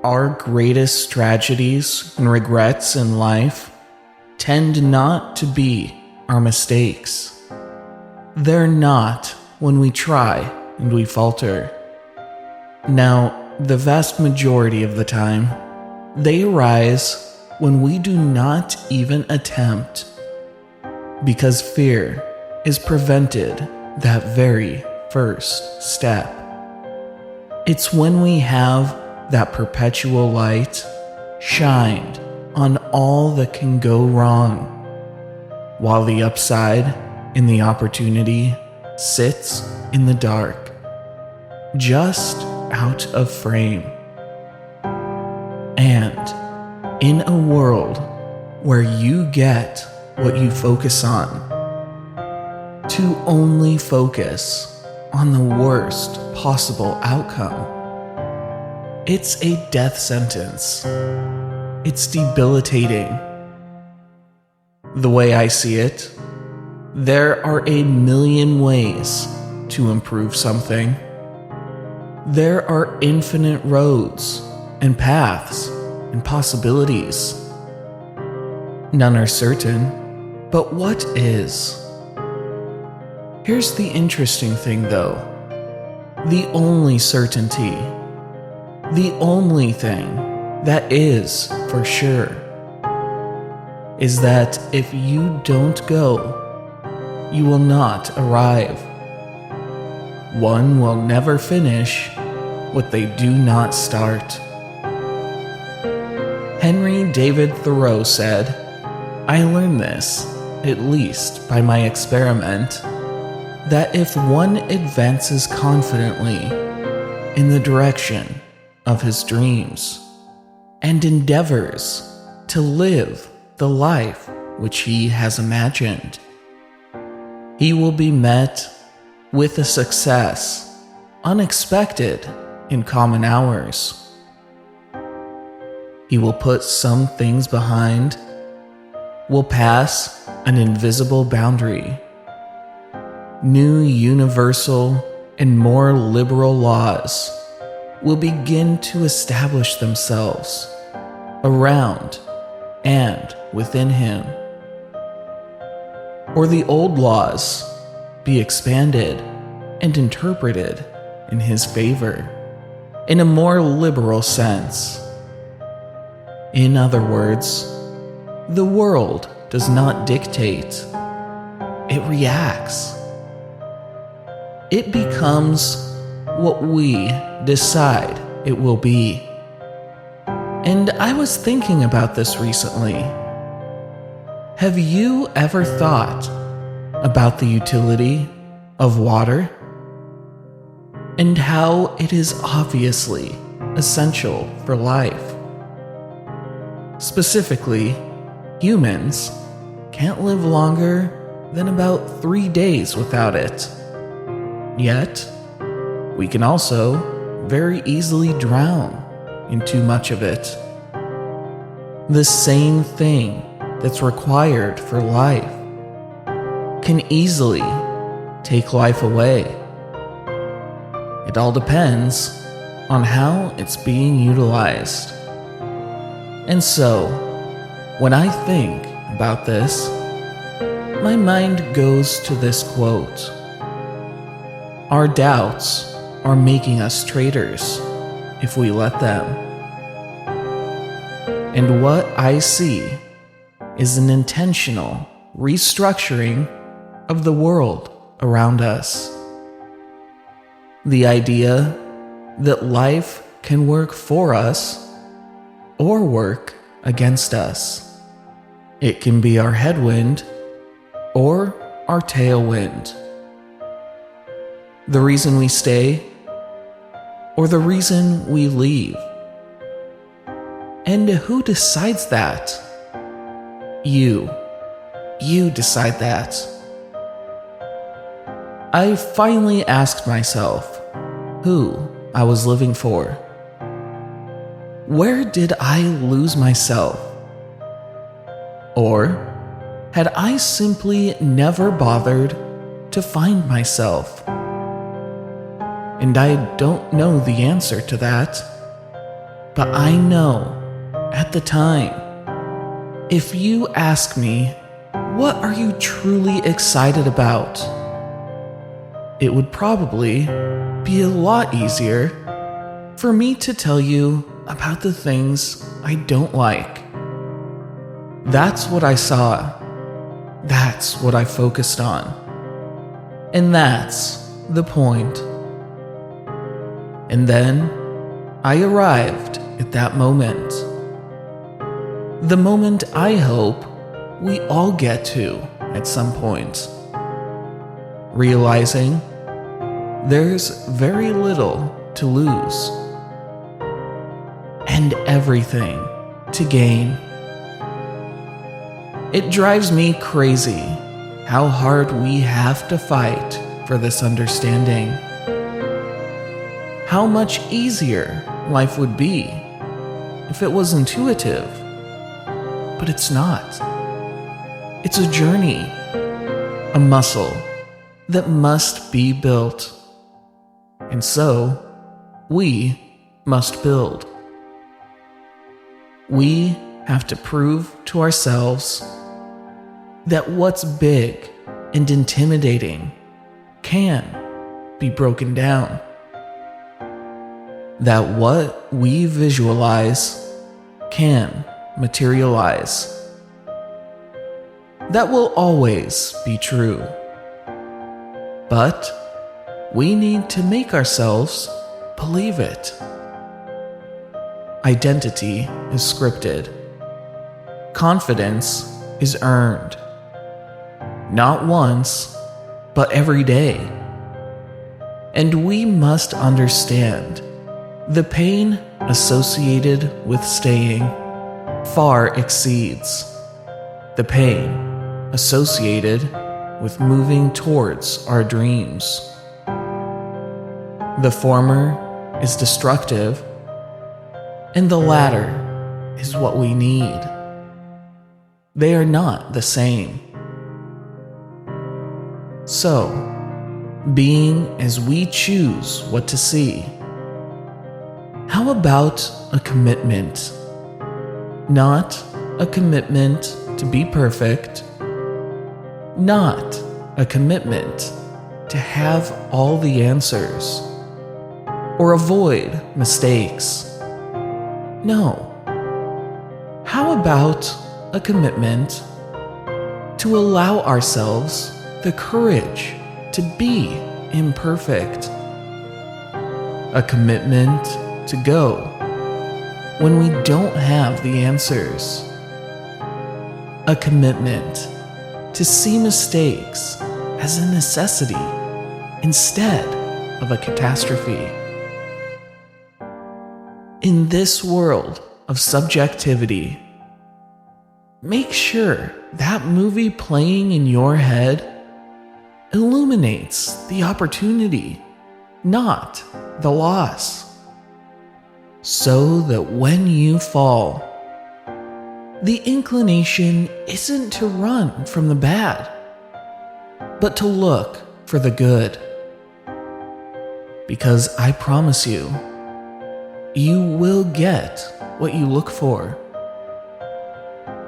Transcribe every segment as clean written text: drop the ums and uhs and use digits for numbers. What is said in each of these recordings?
our greatest tragedies and regrets in life tend not to be our mistakes. They're not when we try and we falter. Now, the vast majority of the time, they arise when we do not even attempt, because fear is prevented that very first step. It's when we have that perpetual light shined on all that can go wrong, while the upside in the opportunity sits in the dark, just out of frame. And in a world where you get what you focus on, to only focus on the worst possible outcome, it's a death sentence. It's debilitating. The way I see it, there are a million ways to improve something. There are infinite roads and paths and possibilities. None are certain, but what is? Here's the interesting thing though. The only certainty, the only thing that is for sure, is that if you don't go, you will not arrive. One will never finish what they do not start. Henry David Thoreau said, "I learned this, at least by my experiment, that if one advances confidently in the direction of his dreams and endeavors to live the life which he has imagined, he will be met with a success unexpected in common hours. He will put some things behind, will pass an invisible boundary. New universal and more liberal laws will begin to establish themselves around and within him. Or the old laws be expanded and interpreted in his favor in a more liberal sense. In other words, the world does not dictate, it reacts. It becomes what we decide it will be. And I was thinking about this recently. Have you ever thought about the utility of water? And how it is obviously essential for life. Specifically, humans can't live longer than about 3 days without it. Yet, we can also very easily drown in too much of it. The same thing that's required for life can easily take life away. It all depends on how it's being utilized. And so, when I think about this, my mind goes to this quote. Our doubts are making us traitors if we let them. And what I see is an intentional restructuring of the world around us. The idea that life can work for us or work against us. It can be our headwind or our tailwind. The reason we stay or the reason we leave. And who decides that? You. You decide that. I finally asked myself who I was living for. Where did I lose myself? Or had I simply never bothered to find myself? And I don't know the answer to that. But I know, at the time, if you ask me, what are you truly excited about? It would probably be a lot easier for me to tell you about the things I don't like. That's what I saw. That's what I focused on. And that's the point. And then I arrived at that moment. The moment I hope we all get to at some point. Realizing there's very little to lose and everything to gain. It drives me crazy how hard we have to fight for this understanding. How much easier life would be if it was intuitive. But it's not. It's a journey, a muscle that must be built. And so, we must build. We have to prove to ourselves that what's big and intimidating can be broken down. That what we visualize can materialize. That will always be true. But we need to make ourselves believe it. Identity is scripted. Confidence is earned. Not once, but every day. And we must understand the pain associated with staying far exceeds the pain associated with moving towards our dreams. The former is destructive, and the latter is what we need. They are not the same. So, being as we choose what to see, how about a commitment? Not a commitment to be perfect, not a commitment to have all the answers or avoid mistakes. No. How about a commitment to allow ourselves the courage to be imperfect? A commitment to go when we don't have the answers. A commitment to see mistakes as a necessity instead of a catastrophe. In this world of subjectivity, make sure that movie playing in your head illuminates the opportunity, not the loss. So that when you fall, the inclination isn't to run from the bad, but to look for the good. Because I promise you, you will get what you look for.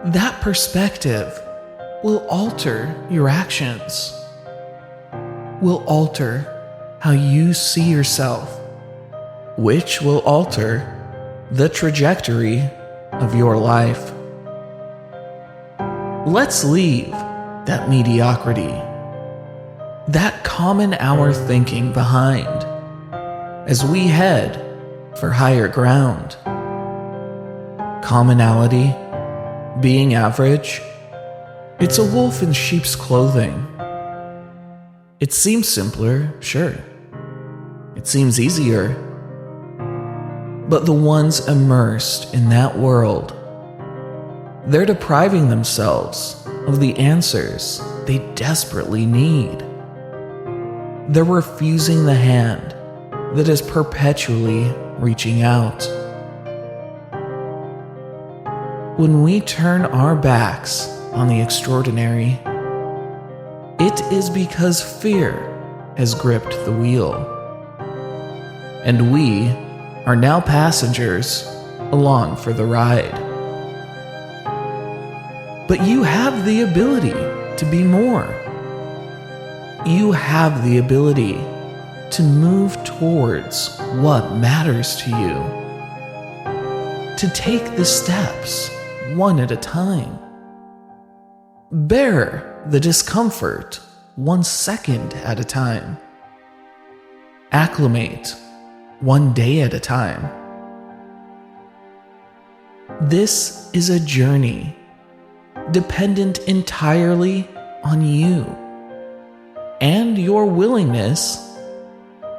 That perspective will alter your actions, will alter how you see yourself, which will alter the trajectory of your life. Let's leave that mediocrity, that common hour thinking behind, as we head for higher ground. Commonality, being average, it's a wolf in sheep's clothing. It seems simpler, sure. It seems easier. But the ones immersed in that world, they're depriving themselves of the answers they desperately need. They're refusing the hand that is perpetually reaching out. When we turn our backs on the extraordinary, it is because fear has gripped the wheel. And we are now passengers along for the ride. But you have the ability to be more. You have the ability to move towards what matters to you. To take the steps one at a time. Bear the discomfort 1 second at a time. Acclimate 1 day at a time. This is a journey dependent entirely on you and your willingness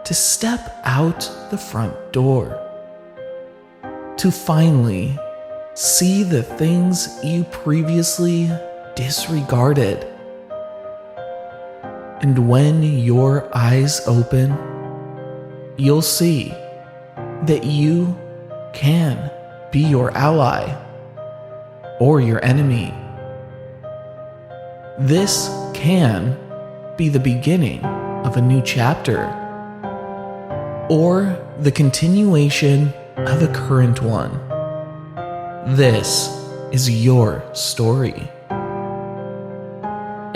to step out the front door, to finally see the things you previously disregarded. And when your eyes open, you'll see that you can be your ally or your enemy. This can be the beginning of a new chapter or the continuation of a current one. This is your story.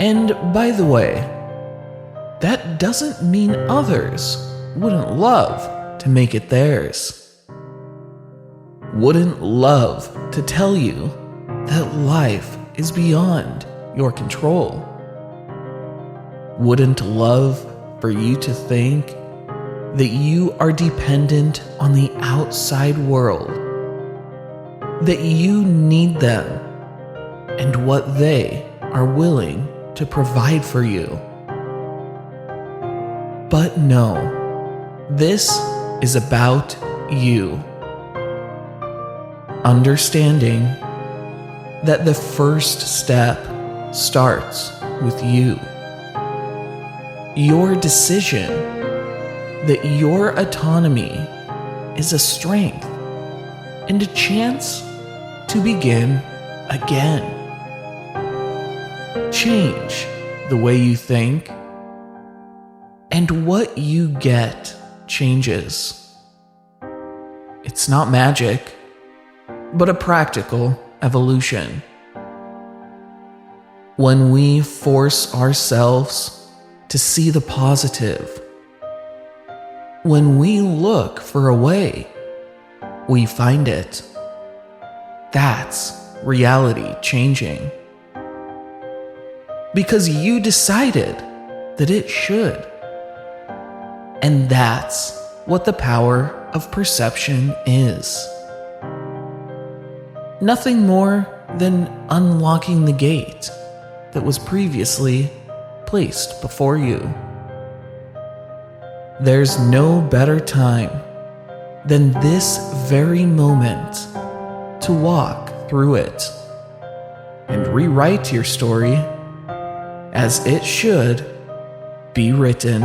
And by the way, that doesn't mean others wouldn't love to make it theirs. Wouldn't love to tell you that life is beyond your control. Wouldn't love for you to think that you are dependent on the outside world, that you need them and what they are willing to provide for you. But no, this is about you. Understanding that the first step starts with you. Your decision that your autonomy is a strength and a chance to begin again. Change the way you think, and what you get changes. It's not magic, but a practical evolution. When we force ourselves to see the positive, when we look for a way, we find it. That's reality changing. Because you decided that it should. And that's what the power of perception is. Nothing more than unlocking the gate that was previously placed before you. There's no better time than this very moment to walk through it and rewrite your story as it should be written.